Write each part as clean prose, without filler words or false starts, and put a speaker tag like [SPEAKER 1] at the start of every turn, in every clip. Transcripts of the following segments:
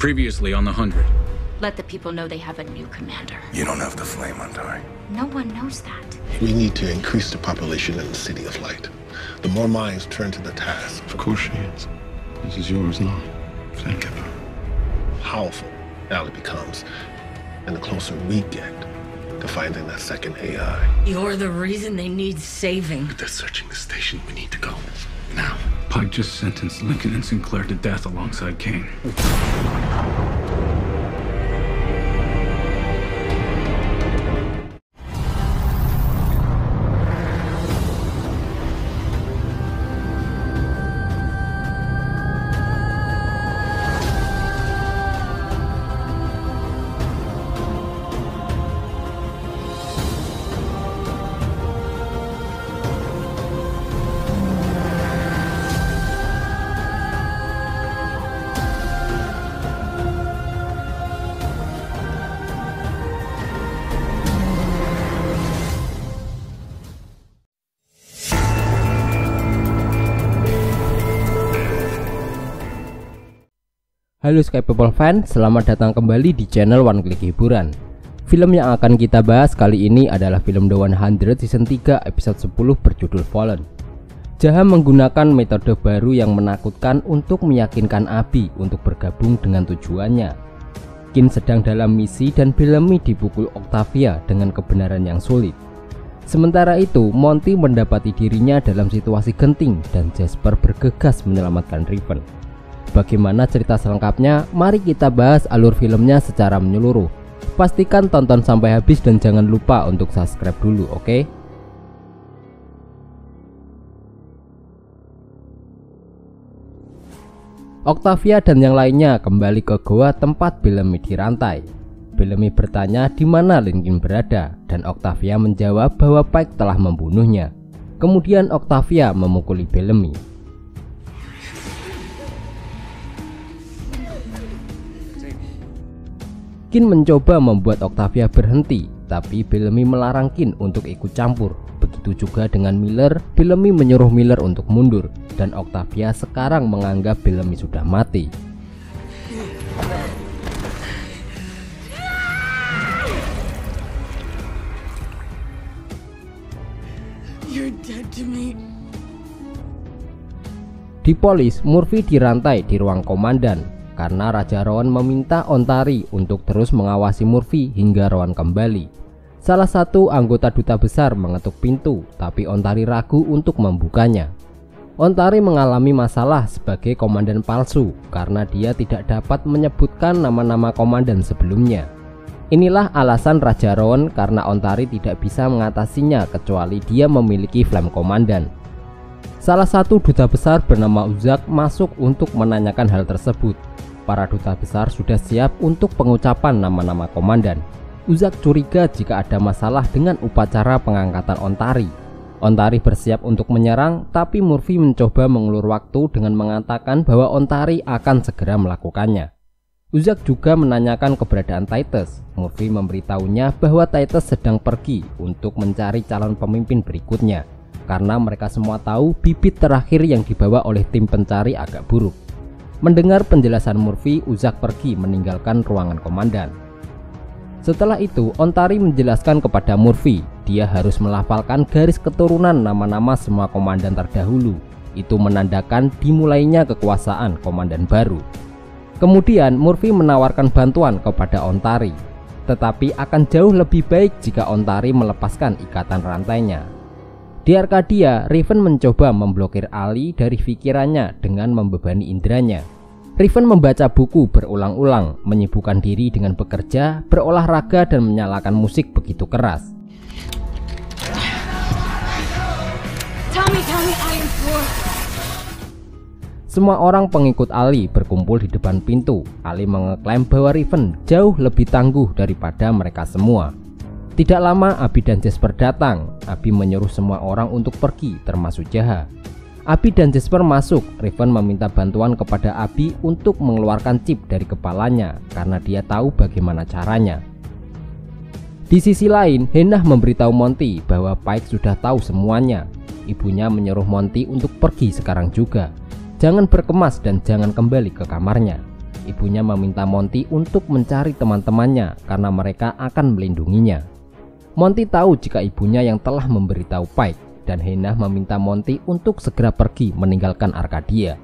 [SPEAKER 1] Previously on the 100.
[SPEAKER 2] Let the people know they have a new commander.
[SPEAKER 3] You don't have the flame, Antari.
[SPEAKER 2] No one knows that.
[SPEAKER 4] We need to increase the population in the City of Light. The more minds turn to the task.
[SPEAKER 5] Of course she is. This is yours now. Thank you.
[SPEAKER 4] Powerful Ally becomes, and the closer we get to finding that second AI.
[SPEAKER 6] You're the reason they need saving.
[SPEAKER 5] If they're searching the station, we need to go. Now.
[SPEAKER 1] Pike just sentenced Lincoln and Sinclair to death alongside Kane.
[SPEAKER 7] Halo Sky People fan, selamat datang kembali di channel One Click Hiburan. Film yang akan kita bahas kali ini adalah film The 100 Season 3 episode 10 berjudul Fallen. Jaham menggunakan metode baru yang menakutkan untuk meyakinkan Abby untuk bergabung dengan tujuannya. Kin sedang dalam misi dan Bellamy dipukul Octavia dengan kebenaran yang sulit. Sementara itu, Monty mendapati dirinya dalam situasi genting dan Jasper bergegas menyelamatkan Riven. Bagaimana cerita selengkapnya? Mari kita bahas alur filmnya secara menyeluruh. Pastikan tonton sampai habis dan jangan lupa untuk subscribe dulu, oke? Octavia dan yang lainnya kembali ke goa tempat Bellamy dirantai. Bellamy bertanya di mana Lincoln berada dan Octavia menjawab bahwa Pike telah membunuhnya. Kemudian Octavia memukuli Bellamy. Kin mencoba membuat Octavia berhenti, tapi Bellamy melarang Kin untuk ikut campur. Begitu juga dengan Miller, Bellamy menyuruh Miller untuk mundur, dan Octavia sekarang menganggap Bellamy sudah mati.
[SPEAKER 6] You're dead to me.
[SPEAKER 7] Di Polis, Murphy dirantai di ruang komandan karena Raja Rowan meminta Ontari untuk terus mengawasi Murphy hingga Rowan kembali. Salah satu anggota duta besar mengetuk pintu, tapi Ontari ragu untuk membukanya. Ontari mengalami masalah sebagai komandan palsu karena dia tidak dapat menyebutkan nama-nama komandan sebelumnya. Inilah alasan Raja Rowan karena Ontari tidak bisa mengatasinya kecuali dia memiliki flame komandan. Salah satu duta besar bernama Uzak masuk untuk menanyakan hal tersebut. Para duta besar sudah siap untuk pengucapan nama-nama komandan. Uzak curiga jika ada masalah dengan upacara pengangkatan Ontari. Ontari bersiap untuk menyerang, tapi Murphy mencoba mengulur waktu dengan mengatakan bahwa Ontari akan segera melakukannya. Uzak juga menanyakan keberadaan Titus. Murphy memberitahunya bahwa Titus sedang pergi untuk mencari calon pemimpin berikutnya, karena mereka semua tahu bibit terakhir yang dibawa oleh tim pencari agak buruk. Mendengar penjelasan Murphy, Uzak pergi meninggalkan ruangan komandan. Setelah itu, Ontari menjelaskan kepada Murphy, dia harus melafalkan garis keturunan nama-nama semua komandan terdahulu. Itu menandakan dimulainya kekuasaan komandan baru. Kemudian Murphy menawarkan bantuan kepada Ontari, tetapi akan jauh lebih baik jika Ontari melepaskan ikatan rantainya. Di Arcadia, Riven mencoba memblokir Ali dari pikirannya dengan membebani indranya. Riven membaca buku berulang-ulang, menyibukkan diri dengan bekerja, berolahraga, dan menyalakan musik begitu keras.
[SPEAKER 6] Tell me, I am poor.
[SPEAKER 7] Semua orang pengikut Ali berkumpul di depan pintu. Ali mengeklaim bahwa Riven jauh lebih tangguh daripada mereka semua. Tidak lama Abby dan Jasper datang. Abby menyuruh semua orang untuk pergi, termasuk Jaha. Abby dan Jasper masuk. Riven meminta bantuan kepada Abby untuk mengeluarkan chip dari kepalanya karena dia tahu bagaimana caranya. Di sisi lain, Hannah memberitahu Monty bahwa Pike sudah tahu semuanya. Ibunya menyuruh Monty untuk pergi sekarang juga. Jangan berkemas dan jangan kembali ke kamarnya. ibunya meminta Monty untuk mencari teman-temannya karena mereka akan melindunginya. Monty tahu jika ibunya yang telah memberitahu Pike, dan Hannah meminta Monty untuk segera pergi meninggalkan Arcadia.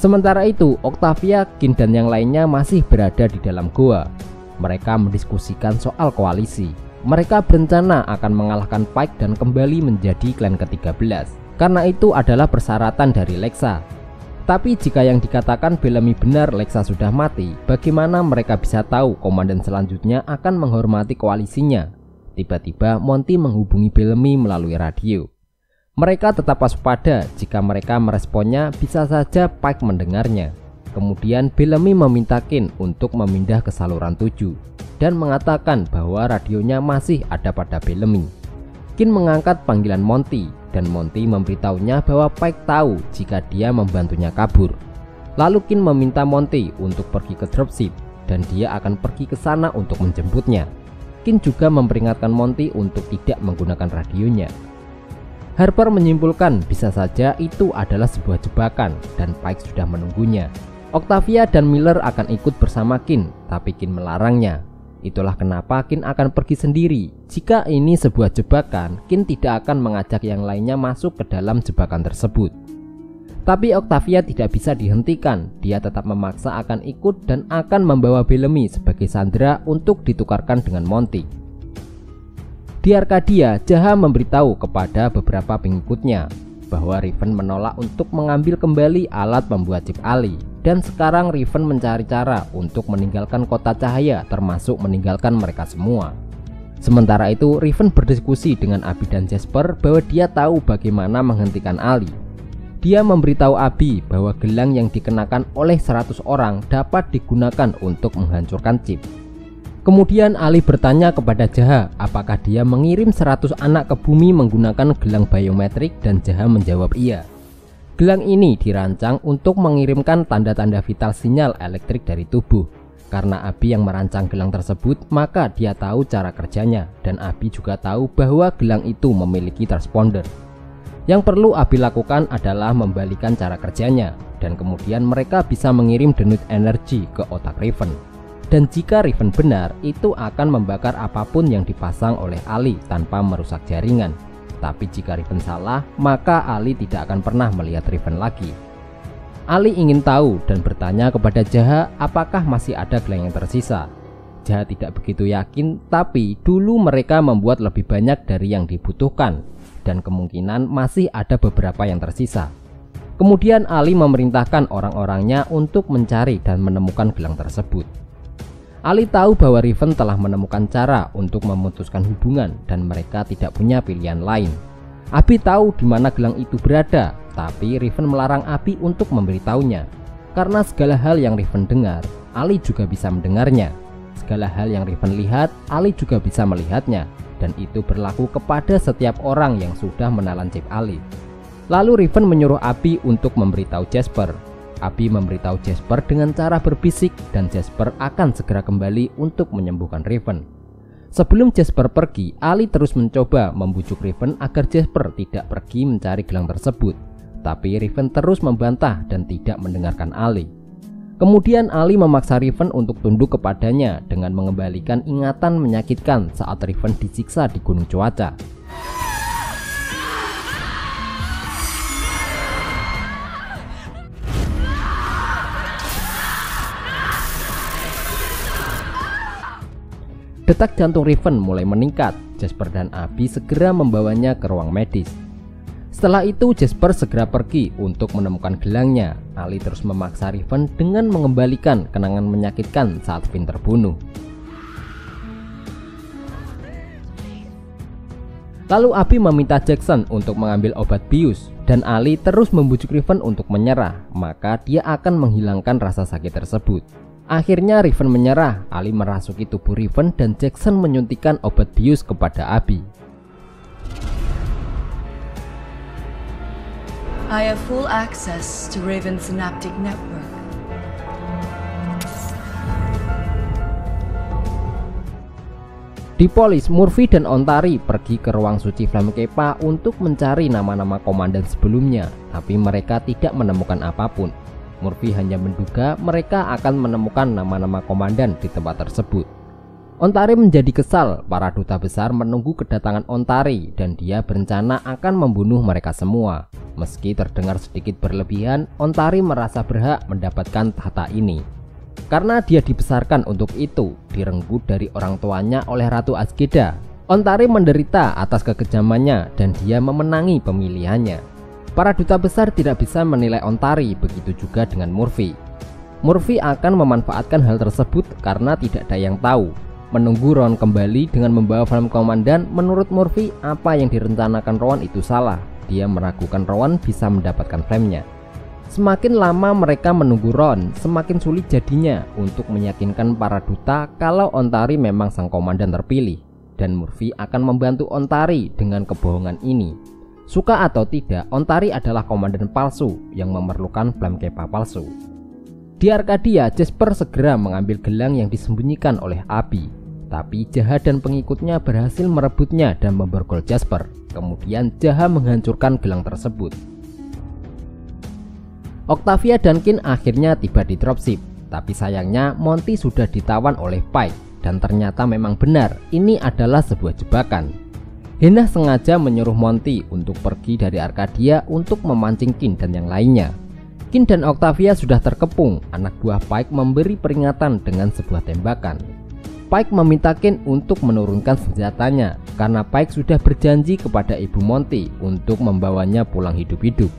[SPEAKER 7] Sementara itu, Octavia, Kin dan yang lainnya masih berada di dalam goa. Mereka mendiskusikan soal koalisi. Mereka berencana akan mengalahkan Pike dan kembali menjadi klan ke-13. Karena itu adalah persyaratan dari Lexa. Tapi jika yang dikatakan Bellamy benar, Lexa sudah mati, bagaimana mereka bisa tahu komandan selanjutnya akan menghormati koalisinya? Tiba-tiba Monty menghubungi Bellamy melalui radio. Mereka tetap waspada, jika mereka meresponnya bisa saja Pike mendengarnya. Kemudian Bellamy meminta Kin untuk memindah ke saluran 7 dan mengatakan bahwa radionya masih ada pada Bellamy. Kin mengangkat panggilan Monty dan Monty memberitahunya bahwa Pike tahu jika dia membantunya kabur. Lalu Kin meminta Monty untuk pergi ke dropship dan dia akan pergi ke sana untuk menjemputnya. Kin juga memperingatkan Monty untuk tidak menggunakan radionya. Harper menyimpulkan bisa saja itu adalah sebuah jebakan dan Pike sudah menunggunya. Octavia dan Miller akan ikut bersama Kin, tapi Kin melarangnya. Itulah kenapa Kin akan pergi sendiri. Jika ini sebuah jebakan, Kin tidak akan mengajak yang lainnya masuk ke dalam jebakan tersebut. Tapi Octavia tidak bisa dihentikan. Dia tetap memaksa akan ikut dan akan membawa Bellamy sebagai sandera untuk ditukarkan dengan Monty. Di Arcadia, Jaha memberitahu kepada beberapa pengikutnya bahwa Riven menolak untuk mengambil kembali alat pembuat chip Ali, dan sekarang Riven mencari cara untuk meninggalkan kota cahaya, termasuk meninggalkan mereka semua. Sementara itu, Riven berdiskusi dengan Abby dan Jasper bahwa dia tahu bagaimana menghentikan Ali. Dia memberitahu Abby bahwa gelang yang dikenakan oleh 100 orang dapat digunakan untuk menghancurkan chip. Kemudian Ali bertanya kepada Jaha apakah dia mengirim 100 anak ke bumi menggunakan gelang biometrik, dan Jaha menjawab iya. Gelang ini dirancang untuk mengirimkan tanda-tanda vital sinyal elektrik dari tubuh. Karena Abby yang merancang gelang tersebut, maka dia tahu cara kerjanya, dan Abby juga tahu bahwa gelang itu memiliki transponder. Yang perlu Abby lakukan adalah membalikan cara kerjanya, dan kemudian mereka bisa mengirim denyut energi ke otak Riven. Dan jika Riven benar, itu akan membakar apapun yang dipasang oleh Ali tanpa merusak jaringan. Tapi jika Riven salah, maka Ali tidak akan pernah melihat Riven lagi. Ali ingin tahu dan bertanya kepada Jaha apakah masih ada gelang yang tersisa. Jaha tidak begitu yakin, tapi dulu mereka membuat lebih banyak dari yang dibutuhkan, dan kemungkinan masih ada beberapa yang tersisa. Kemudian Ali memerintahkan orang-orangnya untuk mencari dan menemukan gelang tersebut. Ali tahu bahwa Riven telah menemukan cara untuk memutuskan hubungan dan mereka tidak punya pilihan lain. Abby tahu di mana gelang itu berada, tapi Riven melarang Abby untuk memberitahunya. Karena segala hal yang Riven dengar, Ali juga bisa mendengarnya. Segala hal yang Riven lihat, Ali juga bisa melihatnya, dan itu berlaku kepada setiap orang yang sudah menelan chip Ali. Lalu Riven menyuruh Abby untuk memberitahu Jasper. Abby memberitahu Jasper dengan cara berbisik, dan Jasper akan segera kembali untuk menyembuhkan Riven. Sebelum Jasper pergi, Ali terus mencoba membujuk Riven agar Jasper tidak pergi mencari gelang tersebut. Tapi Riven terus membantah dan tidak mendengarkan Ali. Kemudian Ali memaksa Riven untuk tunduk kepadanya dengan mengembalikan ingatan menyakitkan saat Riven disiksa di Gunung Cuaca. Detak jantung Riven mulai meningkat. Jasper dan Abby segera membawanya ke ruang medis. Setelah itu Jasper segera pergi untuk menemukan gelangnya. Ali terus memaksa Riven dengan mengembalikan kenangan menyakitkan saat Finn terbunuh. Lalu Abby meminta Jackson untuk mengambil obat bius, dan Ali terus membujuk Riven untuk menyerah, maka dia akan menghilangkan rasa sakit tersebut. Akhirnya Riven menyerah. Ali merasuki tubuh Riven dan Jackson menyuntikkan obat bius kepada Abby.
[SPEAKER 8] I have full access to Raven's synaptic network.
[SPEAKER 7] Dipolis, Murphy dan Ontari pergi ke ruang suci Flame Kepa untuk mencari nama-nama komandan sebelumnya, tapi mereka tidak menemukan apapun. Murphy hanya menduga mereka akan menemukan nama-nama komandan di tempat tersebut. Ontari menjadi kesal. Para duta besar menunggu kedatangan Ontari dan dia berencana akan membunuh mereka semua. Meski terdengar sedikit berlebihan, Ontari merasa berhak mendapatkan tahta ini. Karena dia dibesarkan untuk itu, direnggut dari orang tuanya oleh Ratu Azgeda. Ontari menderita atas kekejamannya dan dia memenangi pemilihannya. Para duta besar tidak bisa menilai Ontari, begitu juga dengan Murphy. Murphy akan memanfaatkan hal tersebut karena tidak ada yang tahu. Menunggu Rowan kembali dengan membawa Flame Komandan, menurut Murphy apa yang direncanakan Rowan itu salah. Dia meragukan Rowan bisa mendapatkan flame-nya. Semakin lama mereka menunggu Rowan, semakin sulit jadinya untuk meyakinkan para duta kalau Ontari memang sang komandan terpilih, dan Murphy akan membantu Ontari dengan kebohongan ini. Suka atau tidak, Ontari adalah komandan palsu yang memerlukan Flame Kepa palsu. Di Arcadia, Jasper segera mengambil gelang yang disembunyikan oleh Abby, tapi Jaha dan pengikutnya berhasil merebutnya dan memborgol Jasper. Kemudian Jaha menghancurkan gelang tersebut. Octavia dan Kin akhirnya tiba di dropship, tapi sayangnya Monty sudah ditawan oleh Pike, dan ternyata memang benar ini adalah sebuah jebakan. Hannah sengaja menyuruh Monty untuk pergi dari Arcadia untuk memancing Kin dan yang lainnya. Kin dan Octavia sudah terkepung. Anak buah Pike memberi peringatan dengan sebuah tembakan. Pike meminta Kin untuk menurunkan senjatanya karena Pike sudah berjanji kepada ibu Monty untuk membawanya pulang hidup-hidup.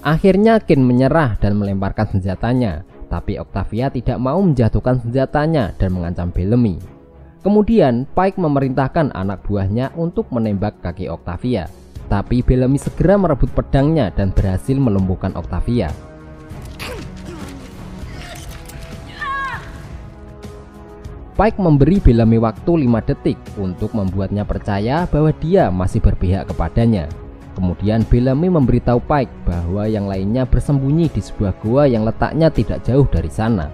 [SPEAKER 7] Akhirnya Kin menyerah dan melemparkan senjatanya, tapi Octavia tidak mau menjatuhkan senjatanya dan mengancam Bellamy. Kemudian Pike memerintahkan anak buahnya untuk menembak kaki Octavia, tapi Bellamy segera merebut pedangnya dan berhasil melumpuhkan Octavia. Pike memberi Bellamy waktu 5 detik untuk membuatnya percaya bahwa dia masih berpihak kepadanya. Kemudian Bellamy memberitahu Pike bahwa yang lainnya bersembunyi di sebuah gua yang letaknya tidak jauh dari sana.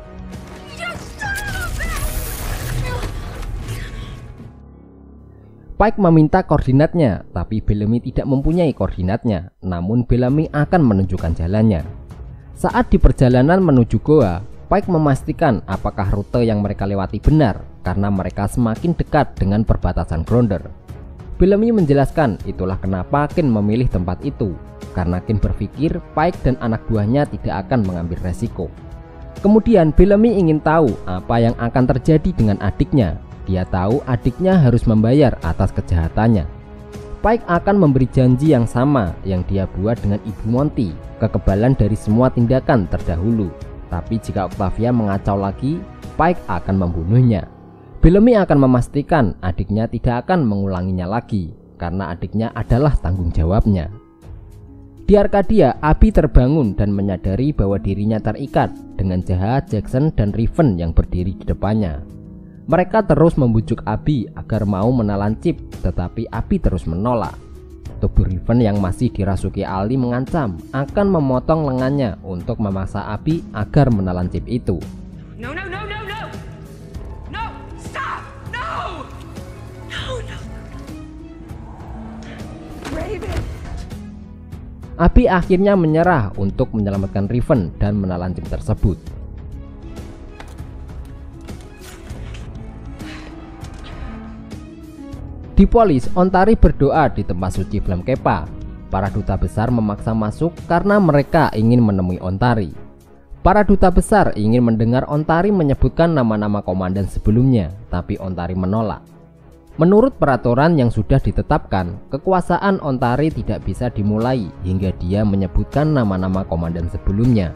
[SPEAKER 7] Pike meminta koordinatnya, tapi Bellamy tidak mempunyai koordinatnya. Namun Bellamy akan menunjukkan jalannya. Saat di perjalanan menuju goa, Pike memastikan apakah rute yang mereka lewati benar karena mereka semakin dekat dengan perbatasan Gronder. Bellamy menjelaskan itulah kenapa Kin memilih tempat itu, karena Kin berpikir Pike dan anak buahnya tidak akan mengambil resiko. Kemudian Bellamy ingin tahu apa yang akan terjadi dengan adiknya. Dia tahu adiknya harus membayar atas kejahatannya. Pike akan memberi janji yang sama yang dia buat dengan ibu Monty, kekebalan dari semua tindakan terdahulu. Tapi jika Octavia mengacau lagi, Pike akan membunuhnya. Bellamy akan memastikan adiknya tidak akan mengulanginya lagi, karena adiknya adalah tanggung jawabnya. Di Arcadia, Abby terbangun dan menyadari bahwa dirinya terikat dengan Jaha, Jackson, dan Riven yang berdiri di depannya. Mereka terus membujuk Abby agar mau menelan chip, tetapi Abby terus menolak. Tubuh Riven yang masih dirasuki Ali mengancam akan memotong lengannya untuk memaksa Abby agar menelan chip itu.
[SPEAKER 6] No, no, no, no, no! No! Stop! No! No, no! Raven!
[SPEAKER 7] Abby akhirnya menyerah untuk menyelamatkan Riven dan menelan chip tersebut. Di Polis, Ontari berdoa di tempat suci Flame Kepa. Para duta besar memaksa masuk karena mereka ingin menemui Ontari. Para duta besar ingin mendengar Ontari menyebutkan nama-nama komandan sebelumnya, tapi Ontari menolak. Menurut peraturan yang sudah ditetapkan, kekuasaan Ontari tidak bisa dimulai hingga dia menyebutkan nama-nama komandan sebelumnya.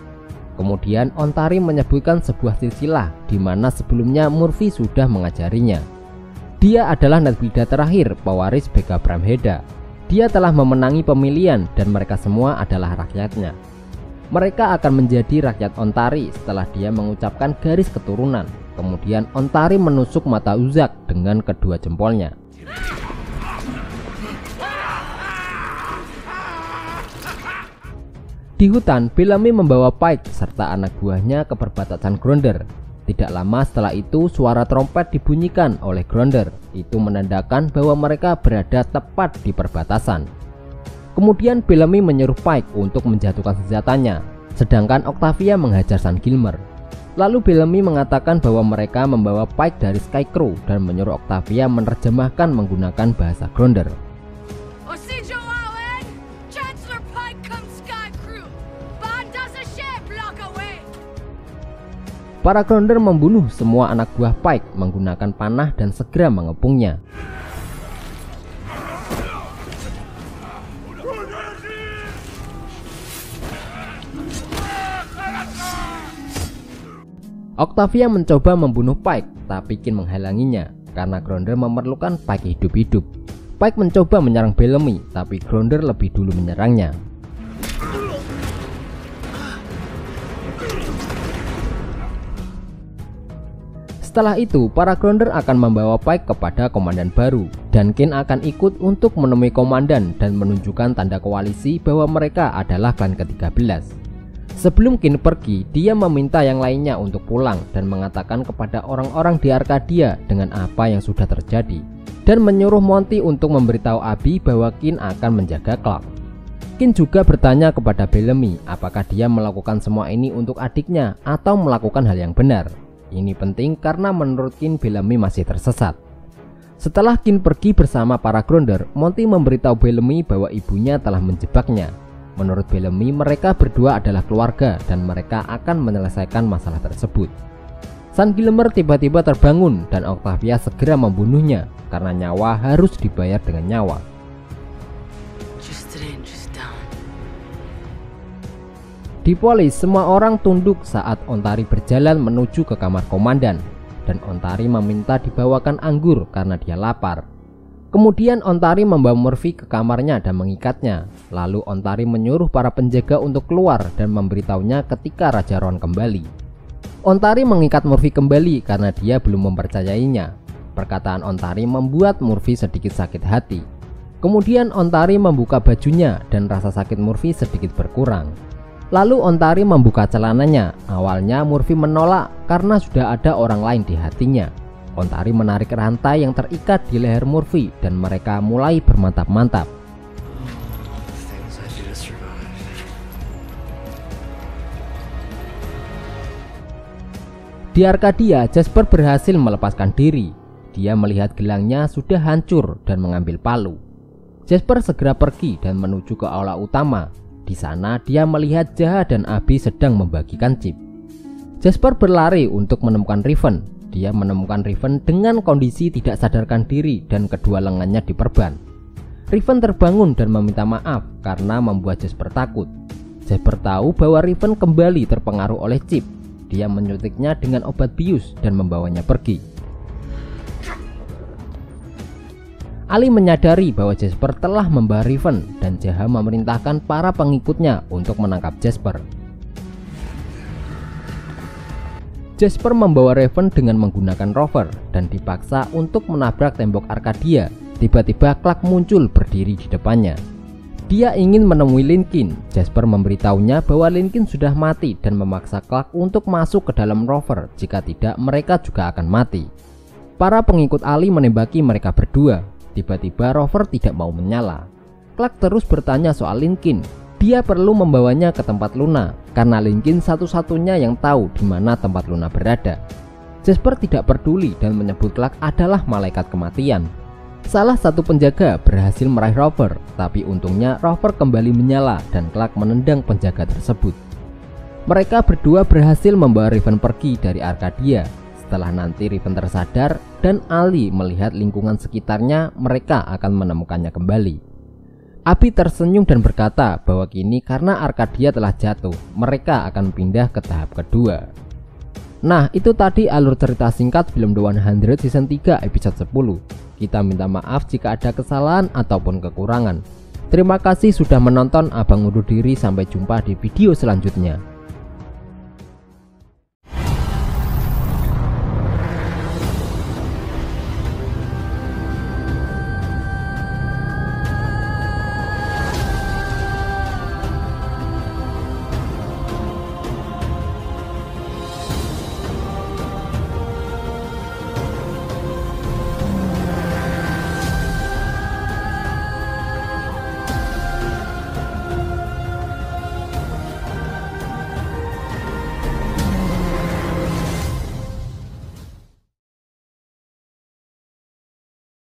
[SPEAKER 7] Kemudian Ontari menyebutkan sebuah silsilah di mana sebelumnya Murphy sudah mengajarinya. Dia adalah Narbida terakhir, pewaris Bega Bramheda. Dia telah memenangi pemilihan dan mereka semua adalah rakyatnya. Mereka akan menjadi rakyat Ontari setelah dia mengucapkan garis keturunan. Kemudian Ontari menusuk mata Uzak dengan kedua jempolnya. Di hutan, Bellamy membawa Pike serta anak buahnya ke perbatasan Gronder. Tidak lama setelah itu suara trompet dibunyikan oleh Grounder. Itu menandakan bahwa mereka berada tepat di perbatasan. Kemudian Bellamy menyuruh Pike untuk menjatuhkan senjatanya, sedangkan Octavia menghajar San Gilmer. Lalu Bellamy mengatakan bahwa mereka membawa Pike dari Skycrew dan menyuruh Octavia menerjemahkan menggunakan bahasa Grounder. Para Grounder membunuh semua anak buah Pike menggunakan panah dan segera mengepungnya. Octavia mencoba membunuh Pike, tapi Kin menghalanginya karena Grounder memerlukan Pike hidup-hidup. Pike mencoba menyerang Bellamy, tapi Grounder lebih dulu menyerangnya. Setelah itu, para Grounder akan membawa Pike kepada komandan baru, dan Kin akan ikut untuk menemui komandan dan menunjukkan tanda koalisi bahwa mereka adalah klan ke-13. Sebelum Kin pergi, dia meminta yang lainnya untuk pulang dan mengatakan kepada orang-orang di Arcadia dengan apa yang sudah terjadi, dan menyuruh Monty untuk memberitahu Abby bahwa Kin akan menjaga Clark. Kin juga bertanya kepada Bellamy apakah dia melakukan semua ini untuk adiknya atau melakukan hal yang benar. Ini penting karena menurut Kin Bellamy masih tersesat. Setelah Kin pergi bersama para Grounder, Monty memberitahu Bellamy bahwa ibunya telah menjebaknya. Menurut Bellamy, mereka berdua adalah keluarga dan mereka akan menyelesaikan masalah tersebut. San Gilmer tiba-tiba terbangun dan Octavia segera membunuhnya karena nyawa harus dibayar dengan nyawa. Di Polis, semua orang tunduk saat Ontari berjalan menuju ke kamar komandan, dan Ontari meminta dibawakan anggur karena dia lapar. Kemudian Ontari membawa Murphy ke kamarnya dan mengikatnya. Lalu Ontari menyuruh para penjaga untuk keluar dan memberitahunya ketika Raja Rohan kembali. Ontari mengikat Murphy kembali karena dia belum mempercayainya. Perkataan Ontari membuat Murphy sedikit sakit hati. Kemudian Ontari membuka bajunya dan rasa sakit Murphy sedikit berkurang. Lalu Ontari membuka celananya. Awalnya Murphy menolak karena sudah ada orang lain di hatinya. Ontari menarik rantai yang terikat di leher Murphy dan mereka mulai bermantap-mantap. Di Arcadia, Jasper berhasil melepaskan diri. Dia melihat gelangnya sudah hancur dan mengambil palu. Jasper segera pergi dan menuju ke aula utama. Di sana dia melihat Jaha dan Abby sedang membagikan chip. Jasper berlari untuk menemukan Riven. Dia menemukan Riven dengan kondisi tidak sadarkan diri dan kedua lengannya diperban. Riven terbangun dan meminta maaf karena membuat Jasper takut. Jasper tahu bahwa Riven kembali terpengaruh oleh chip. Dia menyuntiknya dengan obat bius dan membawanya pergi. Ali menyadari bahwa Jasper telah membawa Riven dan Jaha memerintahkan para pengikutnya untuk menangkap Jasper. Jasper membawa Raven dengan menggunakan rover dan dipaksa untuk menabrak tembok Arcadia. Tiba-tiba Clark muncul berdiri di depannya. Dia ingin menemui Lincoln. Jasper memberitahunya bahwa Lincoln sudah mati dan memaksa Clark untuk masuk ke dalam rover. Jika tidak, mereka juga akan mati. Para pengikut Ali menembaki mereka berdua. Tiba-tiba rover tidak mau menyala. Clark terus bertanya soal Lincoln. Dia perlu membawanya ke tempat Luna karena Lincoln satu-satunya yang tahu di mana tempat Luna berada. Jasper tidak peduli dan menyebut Clark adalah malaikat kematian. Salah satu penjaga berhasil meraih rover, tapi untungnya rover kembali menyala dan Clark menendang penjaga tersebut. Mereka berdua berhasil membawa Riven pergi dari Arcadia. Setelah nanti Riven tersadar dan Ali melihat lingkungan sekitarnya, mereka akan menemukannya kembali. Abby tersenyum dan berkata bahwa kini karena Arcadia telah jatuh, mereka akan pindah ke tahap kedua. Nah, itu tadi alur cerita singkat film The 100 season 3 episode 10. Kita minta maaf jika ada kesalahan ataupun kekurangan. Terima kasih sudah menonton. Abang undur diri, sampai jumpa di video selanjutnya.